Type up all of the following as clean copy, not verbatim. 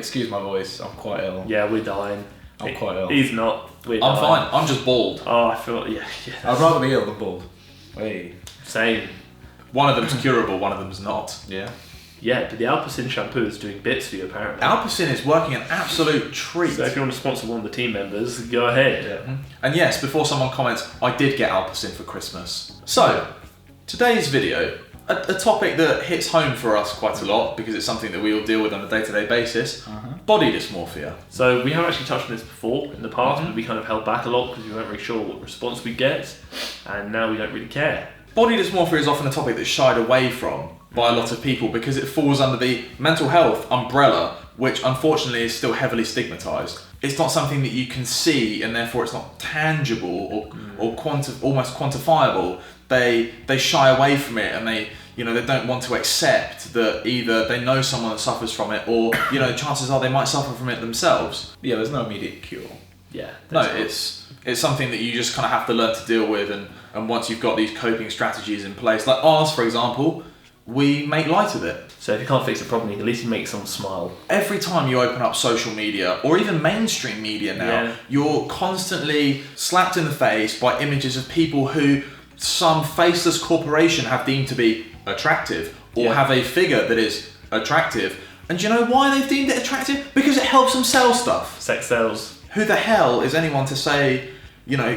excuse my voice, I'm quite ill. Yeah, we're dying. I'm quite ill. He's not. I'm fine. I'm just bald. Oh, I feel, yeah. I'd rather be ill than bald. Hey. Same. One of them's curable, one of them's not. Yeah. Yeah, but the Alpecin shampoo is doing bits for you apparently. Alpecin is working an absolute treat. So if you want to sponsor one of the team members, go ahead. Yeah. And yes, before someone comments, I did get Alpecin for Christmas. So, today's video, a topic that hits home for us quite a lot because it's something that we all deal with on a day-to-day basis, body dysmorphia. So we have actually touched on this before in the past, but we kind of held back a lot because we weren't really sure what response we'd get, and now we don't really care. Body dysmorphia is often a topic that's shied away from by a lot of people because it falls under the mental health umbrella, which unfortunately is still heavily stigmatized. It's not something that you can see, and therefore it's not tangible or almost quantifiable. They shy away from it, and they don't want to accept that either they know someone that suffers from it, or chances are they might suffer from it themselves. Yeah, there's no immediate cure. Yeah. No, it's something that you just kind of have to learn to deal with, and once you've got these coping strategies in place, like ours, for example, we make light of it. So if you can't fix the problem, at least you make someone smile. Every time you open up social media, or even mainstream media now, you're constantly slapped in the face by images of people who some faceless corporation have deemed to be attractive, or have a figure that is attractive. And do you know why they've deemed it attractive? Because it helps them sell stuff. Sex sells. Who the hell is anyone to say,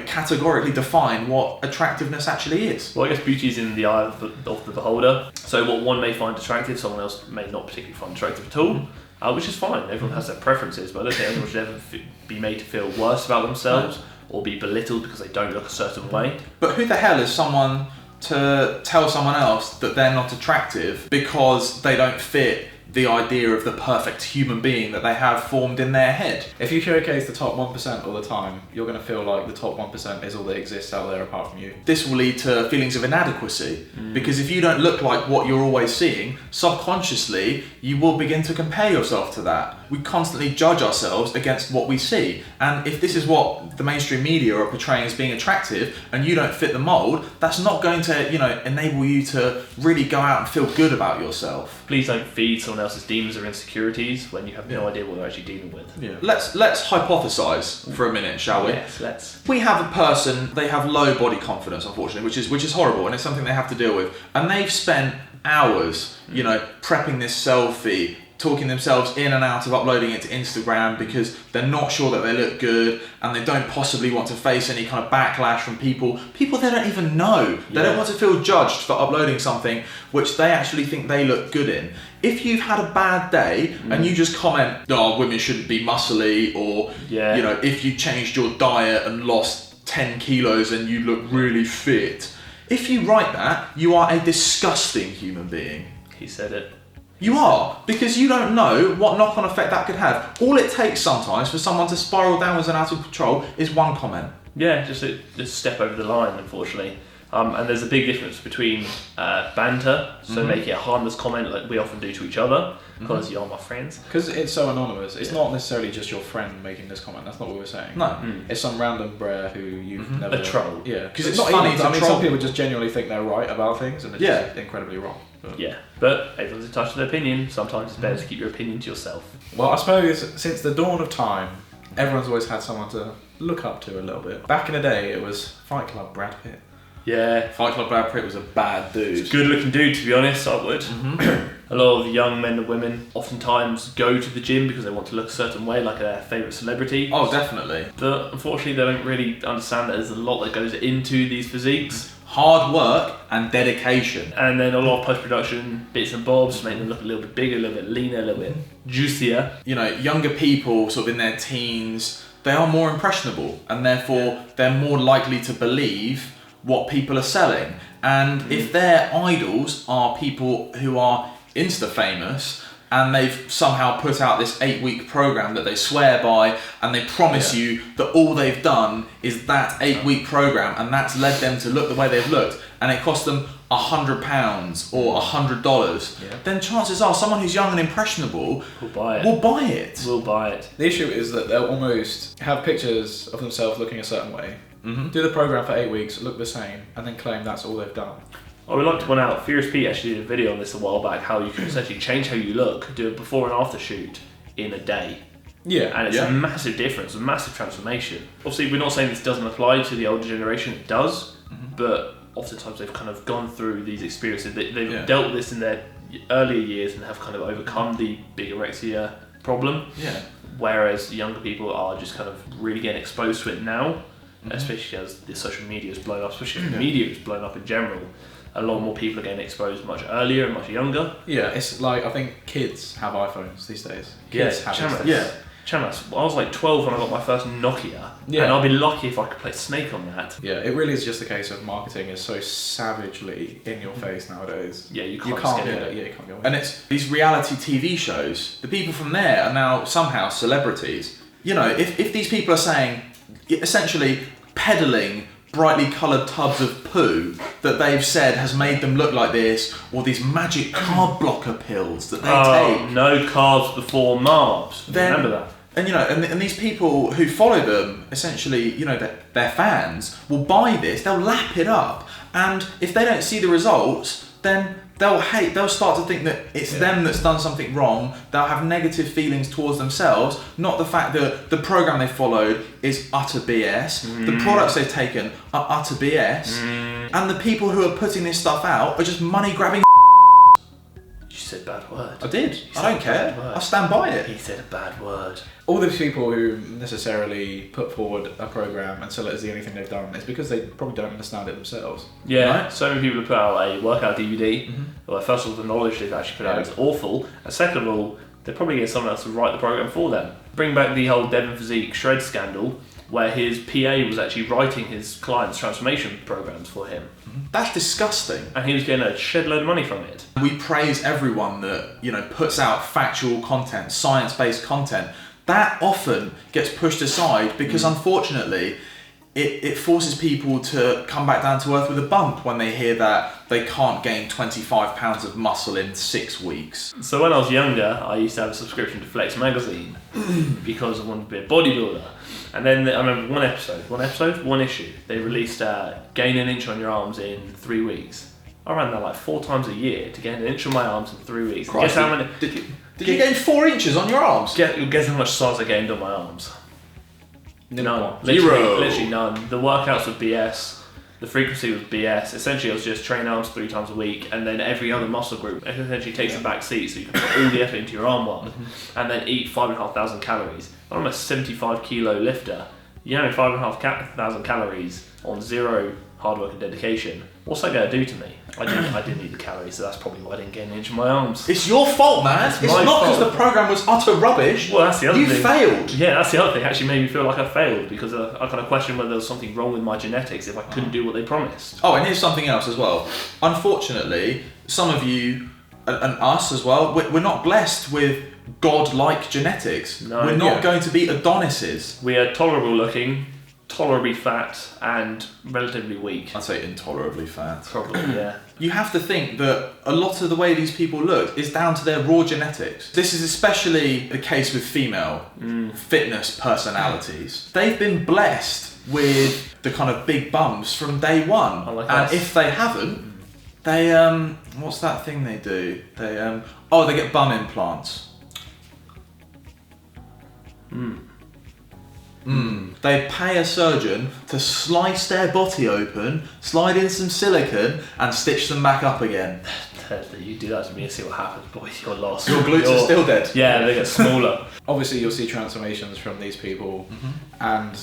categorically define what attractiveness actually is? Well, I guess beauty is in the eye of the beholder. So what one may find attractive, someone else may not particularly find attractive at all, which is fine. Everyone has their preferences, but I don't think anyone should ever be made to feel worse about themselves or be belittled because they don't look a certain way. But who the hell is someone to tell someone else that they're not attractive because they don't fit the idea of the perfect human being that they have formed in their head? If you showcase the top 1% all the time, you're going to feel like the top 1% is all that exists out there apart from you. This will lead to feelings of inadequacy, because if you don't look like what you're always seeing, subconsciously you will begin to compare yourself to that. We constantly judge ourselves against what we see, and if this is what the mainstream media are portraying as being attractive and you don't fit the mold, that's not going to enable you to really go out and feel good about yourself. Please don't feed someone else's demons or insecurities when you have no idea what they're actually dealing with. Yeah. Let's hypothesize for a minute, shall we? Yes, let's. We have a person, they have low body confidence, unfortunately, which is horrible, and it's something they have to deal with. And they've spent hours, prepping this selfie, talking themselves in and out of uploading it to Instagram because they're not sure that they look good, and they don't possibly want to face any kind of backlash from people they don't even know. They don't want to feel judged for uploading something which they actually think they look good in. If you've had a bad day and you just comment, oh, women shouldn't be muscly, or if you changed your diet and lost 10 kilos and you look really fit, if you write that, you are a disgusting human being. He said it. You are, because you don't know what knock-on effect that could have. All it takes sometimes for someone to spiral downwards and out of control is one comment. Yeah, just step over the line, unfortunately. And there's a big difference between banter, so make it a harmless comment like we often do to each other, because you're my friends. Because it's so anonymous. It's not necessarily just your friend making this comment. That's not what we're saying. No. It's some random brer who you've never... A troll. Yeah. Because it's not funny even, to I mean, troll. some people just genuinely think they're right about things, and they're just incredibly wrong. But. Yeah, but everyone's entitled to their opinion. Sometimes it's better to keep your opinion to yourself. Well, I suppose since the dawn of time, everyone's always had someone to look up to a little bit. Back in the day, it was Fight Club Brad Pitt. Yeah. Fight Club Brad Pitt was a bad dude. He's a good looking dude, to be honest, I would. A lot of the young men and women oftentimes go to the gym because they want to look a certain way, like their favourite celebrity. Oh, definitely. But unfortunately, they don't really understand that there's a lot that goes into these physiques. Hard work and dedication. And then a lot of post-production bits and bobs to make them look a little bit bigger, a little bit leaner, a little bit juicier. Younger people, sort of in their teens, they are more impressionable, and therefore they're more likely to believe what people are selling. And if their idols are people who are Insta-famous, and they've somehow put out this 8-week program that they swear by, and they promise you that all they've done is that 8-week program, and that's led them to look the way they've looked, and it cost them £100 or $100, then chances are someone who's young and impressionable will buy it. Will buy it. The issue is that they'll almost have pictures of themselves looking a certain way, do the program for 8 weeks, look the same, and then claim that's all they've done. I would like to point out, Furious Pete actually did a video on this a while back, how you can essentially change how you look, do a before and after shoot in a day. Yeah. And it's a massive difference, a massive transformation. Obviously, we're not saying this doesn't apply to the older generation, it does, but oftentimes they've kind of gone through these experiences. They've dealt with this in their earlier years and have kind of overcome the bigorexia problem. Yeah. Whereas younger people are just kind of really getting exposed to it now, especially as the social media has blown up, especially the media has blown up in general. A lot more people are getting exposed much earlier and much younger. Yeah, it's like, I think kids have iPhones these days. Kids have Chamas. these days. Chamas, I was like 12 when I got my first Nokia, and I'll be lucky if I could play Snake on that. Yeah, it really is just a case of marketing is so savagely in your face nowadays. Yeah, you can't get get it. it. Yeah, you can't go away. And it's these reality TV shows, the people from there are now somehow celebrities. You know, if these people are saying, essentially peddling brightly coloured tubs of poo that they've said has made them look like this, or these magic carb blocker pills that they take. No carbs before Mars. Remember that. And you know, and these people who follow them, essentially, you know, their fans will buy this, they'll lap it up, and if they don't see the results, then they'll start to think that it's them that's done something wrong. They'll have negative feelings towards themselves, not the fact that the program they followed is utter BS, the products they've taken are utter BS, and the people who are putting this stuff out are just money grabbing. You said a bad word. I did. I don't care. I stand by it. He said a bad word. All these people who necessarily put forward a program and sell it as the only thing they've done is because they probably don't understand it themselves. Yeah, right? So many people have put out a workout DVD. Well, first of all, the knowledge they've actually put out is awful. And second of all, they're probably getting someone else to write the program for them. Bring back the whole Devon Physique shred scandal, where his PA was actually writing his clients' transformation programs for him. That's disgusting. And he was getting a shed load of money from it. We praise everyone that, you know, puts out factual content, science-based content. That often gets pushed aside because unfortunately it forces people to come back down to earth with a bump when they hear that they can't gain 25 pounds of muscle in 6 weeks. So when I was younger, I used to have a subscription to Flex magazine because I wanted to be a bodybuilder. And then I remember one issue, they released gain an inch on your arms in 3 weeks. I ran that like 4 times a year to gain an inch on my arms in 3 weeks. Christ, Guess how many? Did you gain 4 inches on your arms? Guess how much size I gained on my arms? None. Zero. Literally none. The workouts were BS. The frequency was BS. Essentially, I was just train arms 3 times a week, and then every other muscle group essentially takes a back seat, so you can put all the effort into your arm one, and then eat 5,500 calories. I'm a 75 kilo lifter. You know, 5,500 calories on zero hard work and dedication. What's that going to do to me? I didn't eat the calories, so that's probably why I didn't gain an inch of my arms. It's your fault, man. It's not because the program was utter rubbish. Well, that's the other thing. You failed. Yeah, that's the other thing. It actually made me feel like I failed because I kind of questioned whether there was something wrong with my genetics if I couldn't do what they promised. Oh, and here's something else as well. Unfortunately, some of you and us as well, we're not blessed with God-like genetics. No, we're not going to be Adonises. We are tolerable looking, tolerably fat, and relatively weak. I'd say intolerably fat. Probably, yeah. You have to think that a lot of the way these people look is down to their raw genetics. This is especially the case with female fitness personalities. They've been blessed with the kind of big bums from day one. Like and us. if they haven't, they what's that thing they do? They they get bum implants. They pay a surgeon to slice their body open, slide in some silicone, and stitch them back up again. You do that to me and see what happens, boy. You're lost. Your glutes are still dead. Yeah, they get smaller. Obviously, you'll see transformations from these people, and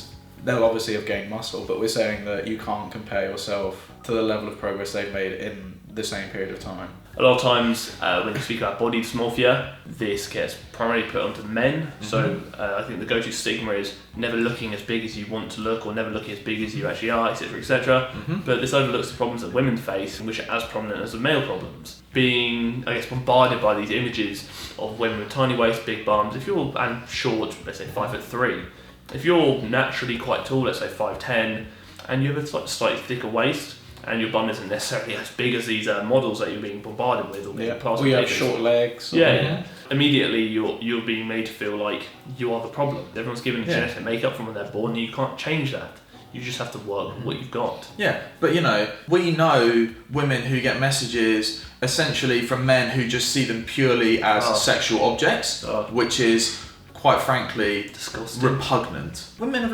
they'll obviously have gained muscle, but we're saying that you can't compare yourself to the level of progress they've made in the same period of time. A lot of times when you speak about body dysmorphia, this gets primarily put onto men. So I think the go-to stigma is never looking as big as you want to look, or never looking as big as you actually are, etc., etc. But this overlooks the problems that women face, which are as prominent as the male problems. Being, I guess, bombarded by these images of women with tiny waists, big bums. If you're short, let's say 5'3", if you're naturally quite tall, let's say 5'10", and you have a slightly thicker waist, and your bum isn't necessarily as big as these models that you're being bombarded with, or being plastered. Or you have short legs. Yeah. Immediately you're being made to feel like you are the problem. Everyone's given genetic makeup from when they're born, and you can't change that. You just have to work with what you've got. Yeah, but you know, we know women who get messages essentially from men who just see them purely as sexual objects, which is, quite frankly, disgusting, repugnant. Women have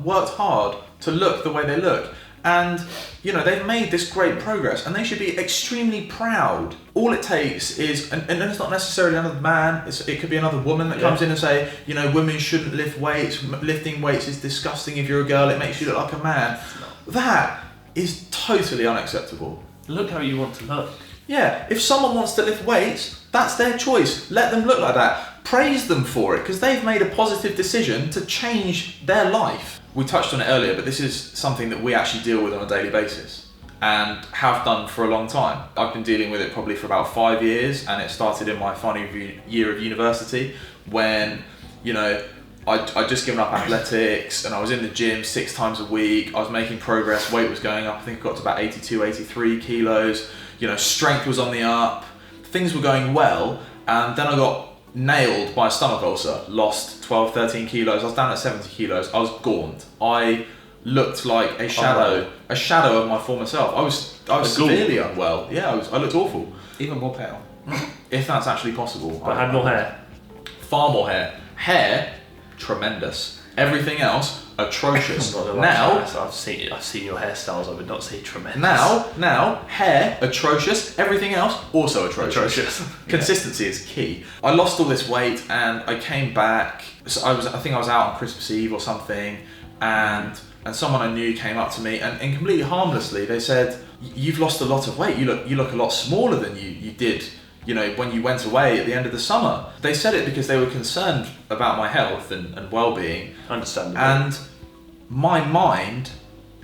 worked hard to look the way they look. And, you know, they've made this great progress and they should be extremely proud. All it takes is, and it's not necessarily another man, it could be another woman that comes in and say, you know, women shouldn't lift weights, lifting weights is disgusting if you're a girl, it makes you look like a man. That is totally unacceptable. Look how you want to look. Yeah, if someone wants to lift weights, that's their choice. Let them look like that. Praise them for it, because they've made a positive decision to change their life. We touched on it earlier, but this is something that we actually deal with on a daily basis and have done for a long time. I've been dealing with it probably for about 5 years, and it started in my final year of university when, you know, I'd just given up athletics and I was in the gym 6 times a week. I was making progress, weight was going up. I think I got to about 82, 83 kilos. You know, strength was on the up. Things were going well, and then I got nailed by a stomach ulcer, lost 12, 13 kilos. I was down at 70 kilos. I was gaunt. I looked like a shadow of my former self. I was severely unwell. Yeah, I looked awful. Even more pale. If that's actually possible. But I had more hair. Far more hair. Hair, tremendous. Everything else, atrocious. Now, I've seen your hairstyles. I would not say tremendous. Now, hair, atrocious. Everything else, also atrocious. Consistency is key. I lost all this weight and I came back. So I think I was out on Christmas Eve or something, and someone I knew came up to me and completely harmlessly they said, "You've lost a lot of weight. You look a lot smaller than you did, you know, when you went away at the end of the summer." They said it because they were concerned about my health and well-being. Understandable. And my mind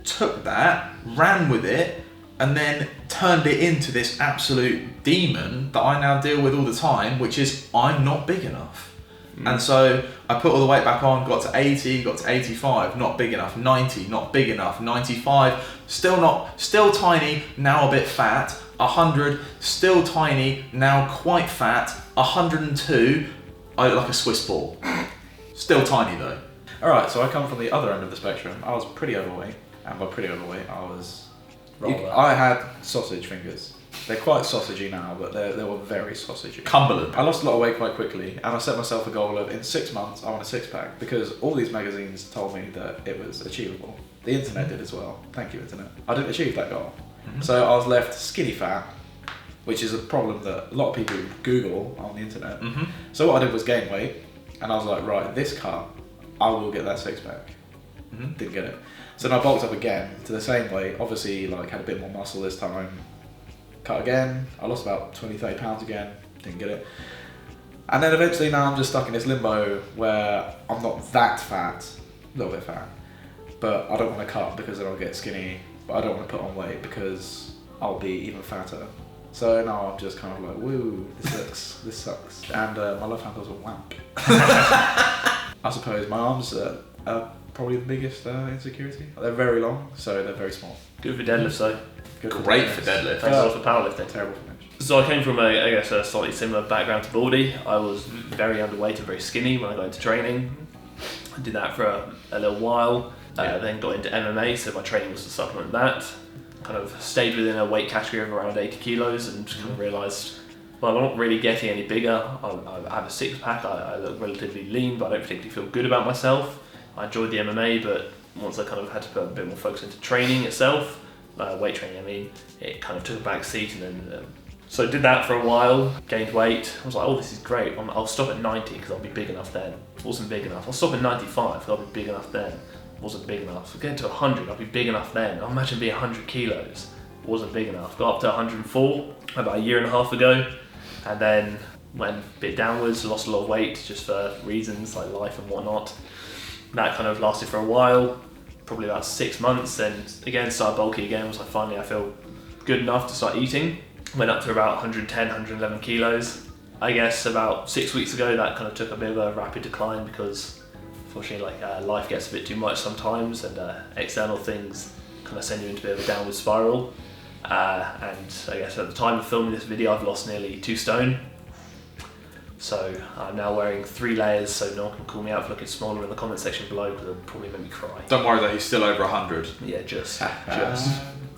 took that, ran with it, and then turned it into this absolute demon that I now deal with all the time, which is I'm not big enough. And so I put all the weight back on, got to 80, got to 85, not big enough, 90, not big enough, 95, still tiny, now a bit fat, 100, still tiny, now quite fat, 102, I look like a Swiss ball. Still tiny though. Alright, so I come from the other end of the spectrum. I was pretty overweight, and by pretty overweight I was... I had sausage fingers. They're quite sausagey now, but they were very sausagey. Cumberland. I lost a lot of weight quite quickly, and I set myself a goal of, in 6 months, I want a six-pack, because all these magazines told me that it was achievable. The internet did as well. Thank you, internet. I didn't achieve that goal. So I was left skinny fat, which is a problem that a lot of people Google on the internet. So what I did was gain weight, and I was like, right, this cut, I will get that six-pack. Didn't get it. So then I bulked up again to the same weight, obviously like had a bit more muscle this time. Cut again, I lost about 20, 30 pounds again, didn't get it. And then eventually now I'm just stuck in this limbo where I'm not that fat, a little bit fat, but I don't want to cut because then I'll get skinny, but I don't want to put on weight because I'll be even fatter. So now I'm just kind of like, woo, this sucks. And my love handle's a wamp. I suppose my arms are probably the biggest insecurity. They're very long, so they're very small. Good for deadlifts though. Great for deadlift. Thanks a lot for powerlifting. Terrible for bench. So I came from a slightly similar background to Baldy. I was very underweight and very skinny when I got into training. I did that for a little while, then got into MMA, so my training was to supplement that. Kind of stayed within a weight category of around 80 kilos and kind of realised, well, I'm not really getting any bigger. I have a six-pack, I look relatively lean, but I don't particularly feel good about myself. I enjoyed the MMA, but once I kind of had to put a bit more focus into training itself, weight training, I mean, it kind of took a back seat, and then so I did that for a while, gained weight. I was like, oh, this is great. I'll stop at 90 because I'll be big enough then. Wasn't big enough. I'll stop at 95 because I'll be big enough then. Wasn't big enough. I'll get to 100, I'll be big enough then. I'll imagine being 100 kilos. Wasn't big enough. Got up to 104 about a year and a half ago, and then went a bit downwards, lost a lot of weight just for reasons like life and whatnot. That kind of lasted for a while, probably about 6 months, and again started bulky again. Was like, finally I feel good enough to start eating. Went up to about 110, 111 kilos. I guess about 6 weeks ago that kind of took a bit of a rapid decline because unfortunately life gets a bit too much sometimes, and external things kind of send you into a bit of a downward spiral. And I guess at the time of filming this video I've lost nearly 2 stone. So I'm now wearing 3 layers, so no one can call me out for looking smaller in the comment section below, because it'll probably make me cry. Don't worry though, he's still over 100. Yeah, just.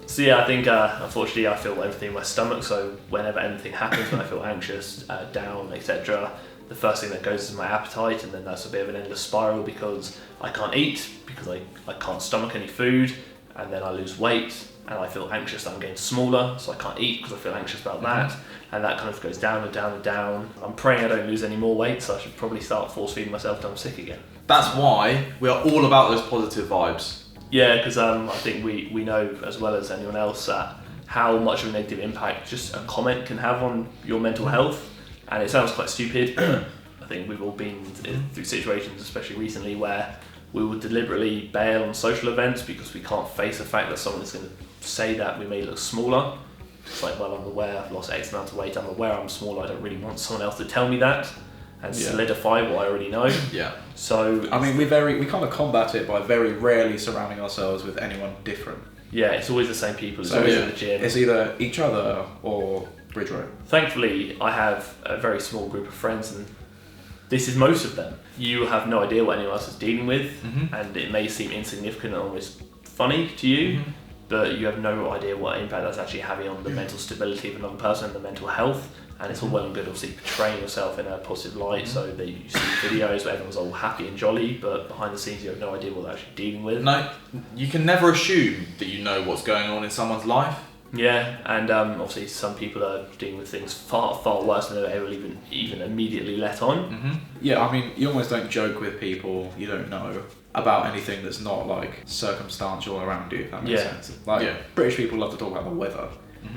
So yeah, I think unfortunately I feel everything in my stomach, so whenever anything happens, when I feel anxious, down, etc., the first thing that goes is my appetite, and then that's a bit of an endless spiral because I can't eat, because I can't stomach any food, and then I lose weight, and I feel anxious that I'm getting smaller, so I can't eat because I feel anxious about that, and that kind of goes down and down and down. I'm praying I don't lose any more weight, so I should probably start force feeding myself till I'm sick again. That's why we are all about those positive vibes. Yeah, because I think we know as well as anyone else how much of a negative impact just a comment can have on your mental health. And it sounds quite stupid, but I think we've all been through situations, especially recently, where we will deliberately bail on social events because we can't face the fact that someone is going to say that we may look smaller. It's like, well, I'm aware I've lost X amount of weight, I'm aware I'm smaller, I don't really want someone else to tell me that and solidify what I already know. Yeah. So I mean, we kind of combat it by very rarely surrounding ourselves with anyone different. yeah, it's always the same people. It's So always in the gym. It's either each other or Bridge Road. Thankfully, I have a very small group of friends, and this is most of them. You have no idea what anyone else is dealing with, and it may seem insignificant and almost funny to you, but you have no idea what impact that's actually having on the mental stability of another person and the mental health. And it's all well and good, obviously, portraying yourself in a positive light, so that you see videos where everyone's all happy and jolly, but behind the scenes you have no idea what they're actually dealing with. No, you can never assume that you know what's going on in someone's life. Yeah, and obviously some people are dealing with things far, far worse than they're ever even immediately let on. Yeah, I mean, you almost don't joke with people you don't know about anything that's not like circumstantial around you, if that makes sense. Like, British people love to talk about the weather.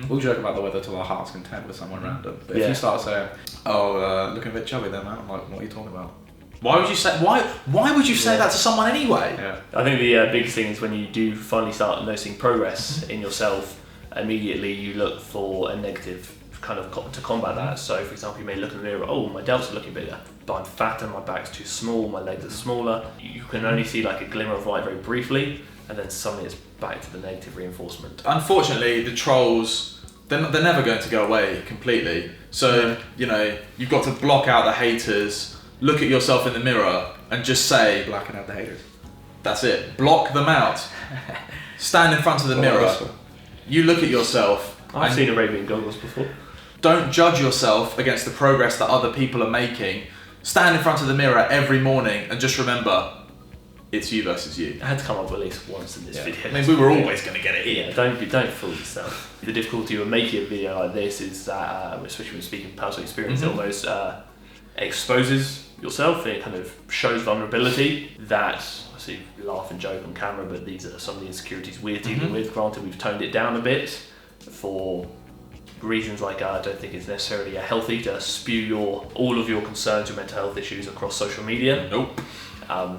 We'll joke about the weather till our heart's content with someone random. But if you start saying, looking a bit chubby there, man, I'm like, what are you talking about? Why would you say that to someone anyway? Yeah. I think the biggest thing is when you do finally start noticing progress in yourself, immediately you look for a negative kind of to combat that. So for example, you may look in the mirror, oh, my delts are looking bigger, but I'm fatter, my back's too small, my legs are smaller. You can only see like a glimmer of light very briefly, and then suddenly it's back to the negative reinforcement. Unfortunately, the trolls, they're never going to go away completely. So, you know, you've got to block out the haters, look at yourself in the mirror and just say, Blacking out the haters. That's it. Block them out. Stand in front of the mirror. You look at yourself. I've seen Arabian goggles before. Don't judge yourself against the progress that other people are making. Stand in front of the mirror every morning and just remember, it's you versus you. I had to come up at least once in this video. I mean, we were always going to get it in. Yeah, don't fool yourself. The difficulty of making a video like this is that, especially when speaking personal experience, it almost exposes yourself. It kind of shows vulnerability that, obviously, laugh and joke on camera, but these are some of the insecurities we're dealing with. Granted, we've toned it down a bit for reasons like I don't think it's necessarily healthy to spew all of your concerns, your mental health issues across social media. Nope.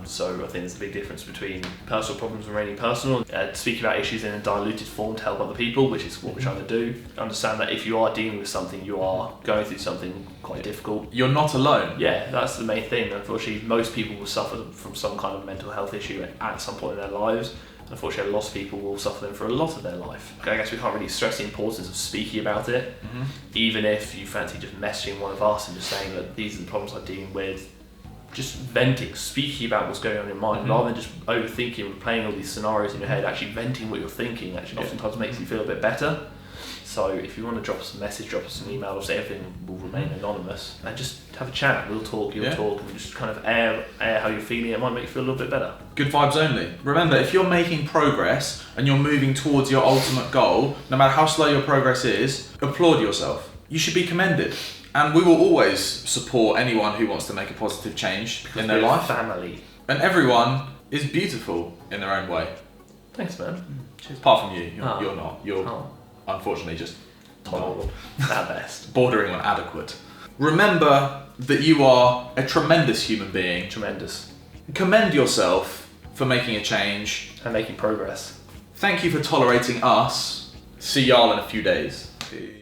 So I think there's a big difference between personal problems remaining personal, speaking about issues in a diluted form to help other people, which is what we're trying to do. Understand that if you are dealing with something, you are going through something quite difficult. You're not alone. Yeah, that's the main thing. Unfortunately, most people will suffer from some kind of mental health issue at some point in their lives. Unfortunately, a lot of people will suffer them for a lot of their life. I guess we can't really stress the importance of speaking about it, even if you fancy just messaging one of us and just saying that these are the problems I'm dealing with. Just venting, speaking about what's going on in your mind, rather than just overthinking, replaying all these scenarios in your head. Actually venting what you're thinking actually oftentimes makes you feel a bit better. So if you want to drop us a message, drop us an email, obviously everything will remain anonymous, and just have a chat. We'll talk, you'll talk, and just kind of air how you're feeling. It might make you feel a little bit better. Good vibes only. Remember, if you're making progress and you're moving towards your ultimate goal, no matter how slow your progress is, applaud yourself. You should be commended. And we will always support anyone who wants to make a positive change in their life. Family. And everyone is beautiful in their own way. Thanks, man. Cheers. Apart from you, you're not. You're unfortunately just tolerable at best. Bordering on adequate. Remember that you are a tremendous human being. Tremendous. Commend yourself for making a change. And making progress. Thank you for tolerating us. See y'all in a few days. Peace.